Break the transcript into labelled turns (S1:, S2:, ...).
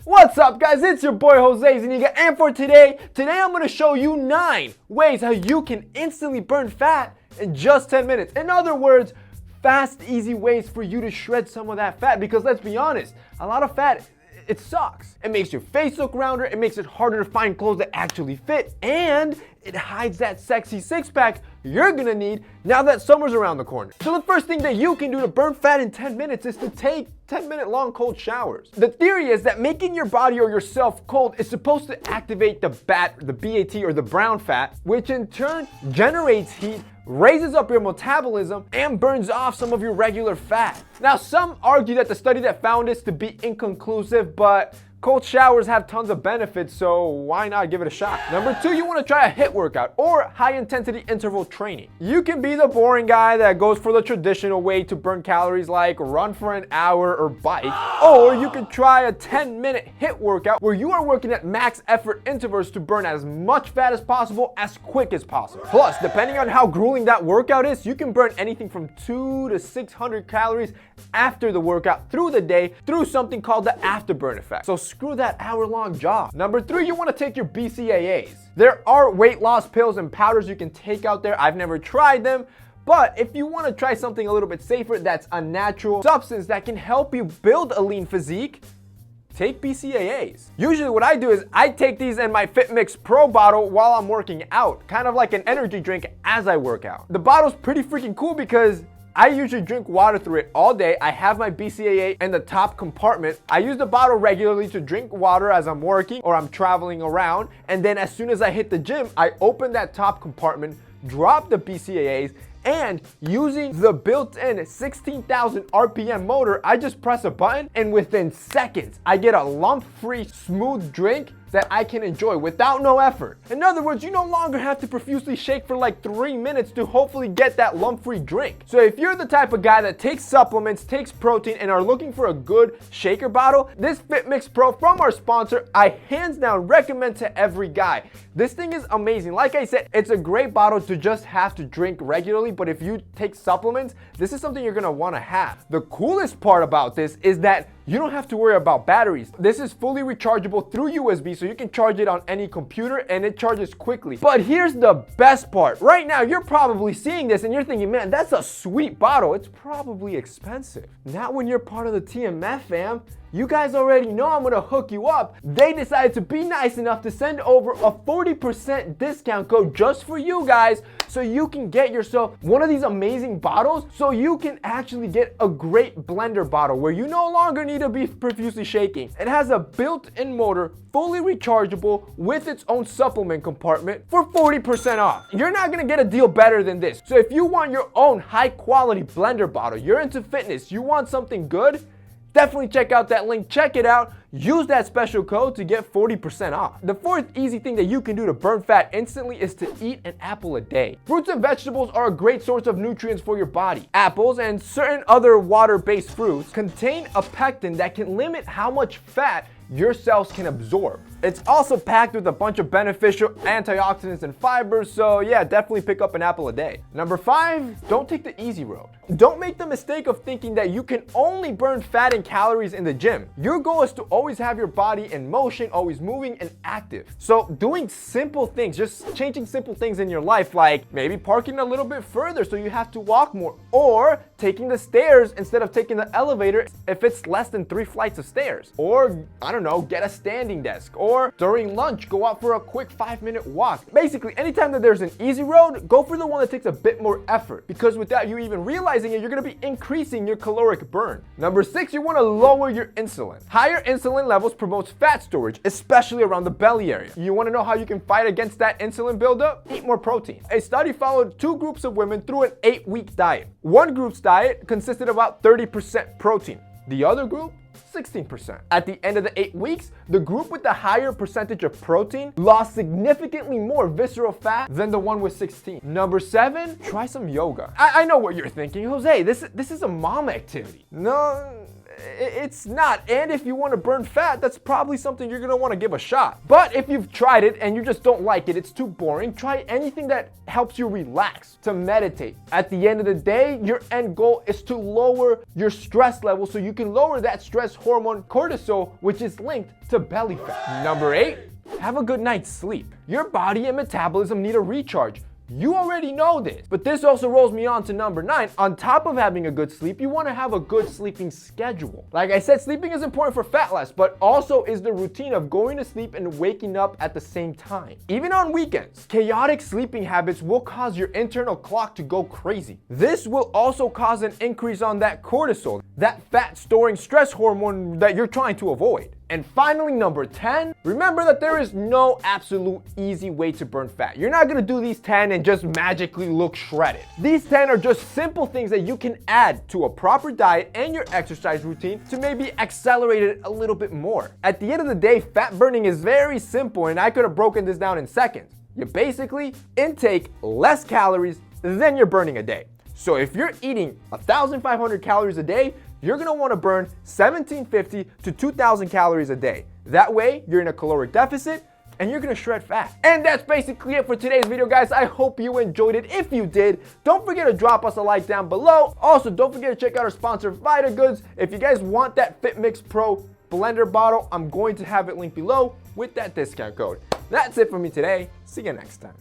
S1: What's up, guys? It's your boy Jose Zuniga, and for today I'm going to show you 9 ways how you can instantly burn fat in just 10 minutes. In other words, fast, easy ways for you to shred some of that fat, because let's be honest, a lot of fat, it sucks. It makes your face look rounder, it makes it harder to find clothes that actually fit, and it hides that sexy six-pack you're gonna need now that summer's around the corner. So the first thing that you can do to burn fat in 10 minutes is to take 10-minute long cold showers. The theory is that making your body or yourself cold is supposed to activate the BAT or the brown fat, which in turn generates heat, raises up your metabolism, and burns off some of your regular fat. Now, some argue that the study that found this to be inconclusive, but cold showers have tons of benefits, so why not give it a shot? Number 2, you want to try a HIIT workout or high-intensity interval training. You can be the boring guy that goes for the traditional way to burn calories, like run for an hour or bike, or you can try a 10-minute HIIT workout where you are working at max effort intervals to burn as much fat as possible as quick as possible. Plus, depending on how grueling that workout is, you can burn anything from 200 to 600 calories after the workout through the day through something called the afterburn effect. So screw that hour-long jog. Number 3, you want to take your BCAAs. There are weight loss pills and powders you can take out there. I've never tried them, but if you want to try something a little bit safer, that's a natural substance that can help you build a lean physique, take BCAAs. Usually what I do is I take these in my FitMix Pro bottle while I'm working out, kind of like an energy drink as I work out. The bottle's pretty freaking cool because I usually drink water through it all day. I have my BCAA in the top compartment. I use the bottle regularly to drink water as I'm working or I'm traveling around. And then as soon as I hit the gym, I open that top compartment, drop the BCAAs, and using the built-in 16,000 RPM motor, I just press a button and within seconds, I get a lump-free, smooth drink that I can enjoy without no effort. In other words, you no longer have to profusely shake for like 3 minutes to hopefully get that lump-free drink. So if you're the type of guy that takes supplements, takes protein, and are looking for a good shaker bottle, this FitMix Pro from our sponsor, I hands down recommend to every guy. This thing is amazing. Like I said, it's a great bottle to just have to drink regularly, but if you take supplements, this is something you're gonna wanna have. The coolest part about this is that you don't have to worry about batteries. This is fully rechargeable through USB, so you can charge it on any computer and it charges quickly. But here's the best part. Right now, you're probably seeing this and you're thinking, man, that's a sweet bottle. It's probably expensive. Not when you're part of the TMF fam. You guys already know I'm gonna hook you up. They decided to be nice enough to send over a 40% discount code just for you guys, so you can get yourself one of these amazing bottles, so you can actually get a great blender bottle where you no longer need to be profusely shaking. It has a built-in motor, fully rechargeable with its own supplement compartment for 40% off. You're not gonna get a deal better than this. So if you want your own high-quality blender bottle, you're into fitness, you want something good, definitely check out that link, check it out, use that special code to get 40% off. The 4th easy thing that you can do to burn fat instantly is to eat an apple a day. Fruits and vegetables are a great source of nutrients for your body. Apples and certain other water-based fruits contain a pectin that can limit how much fat your cells can absorb. It's also packed with a bunch of beneficial antioxidants and fibers, so yeah, definitely pick up an apple a day. Number 5, don't take the easy road. Don't make the mistake of thinking that you can only burn fat and calories in the gym. Your goal is to always have your body in motion, always moving and active. So doing simple things, just changing simple things in your life, like maybe parking a little bit further so you have to walk more, or taking the stairs instead of taking the elevator if it's less than 3 flights of stairs, or I don't know, get a standing desk, or during lunch, go out for a quick 5-minute walk. Basically, anytime that there's an easy road, go for the one that takes a bit more effort, because without you even realizing it, you're gonna be increasing your caloric burn. Number 6, you wanna lower your insulin. Higher insulin levels promotes fat storage, especially around the belly area. You wanna know how you can fight against that insulin buildup? Eat more protein. A study followed 2 groups of women through an 8-week diet. One group's diet consisted of about 30% protein. The other group, 16%. At the end of the 8 weeks, the group with the higher percentage of protein lost significantly more visceral fat than the one with 16. Number 7, try some yoga. I know what you're thinking, Jose, this is a mom activity. No, it's not. And if you want to burn fat, that's probably something you're going to want to give a shot. But if you've tried it and you just don't like it, it's too boring, try anything that helps you relax, to meditate. At the end of the day, your end goal is to lower your stress level so you can lower that stress hormone cortisol, which is linked to belly fat. Number 8, have a good night's sleep. Your body and metabolism need a recharge. You already know this, but this also rolls me on to number 9. On top of having a good sleep, you want to have a good sleeping schedule. Like I said, sleeping is important for fat loss, but also is the routine of going to sleep and waking up at the same time. Even on weekends, chaotic sleeping habits will cause your internal clock to go crazy. This will also cause an increase on that cortisol, that fat storing stress hormone that you're trying to avoid. And finally, number 10, remember that there is no absolute easy way to burn fat. You're not gonna do these 10 and just magically look shredded. These 10 are just simple things that you can add to a proper diet and your exercise routine to maybe accelerate it a little bit more. At the end of the day, fat burning is very simple, and I could have broken this down in seconds. You basically intake less calories than you're burning a day. So if you're eating 1,500 calories a day, you're gonna wanna burn 1,750 to 2,000 calories a day. That way, you're in a caloric deficit and you're gonna shred fat. And that's basically it for today's video, guys. I hope you enjoyed it. If you did, don't forget to drop us a like down below. Also, don't forget to check out our sponsor, Vita Goods. If you guys want that FitMix Pro blender bottle, I'm going to have it linked below with that discount code. That's it for me today. See you next time.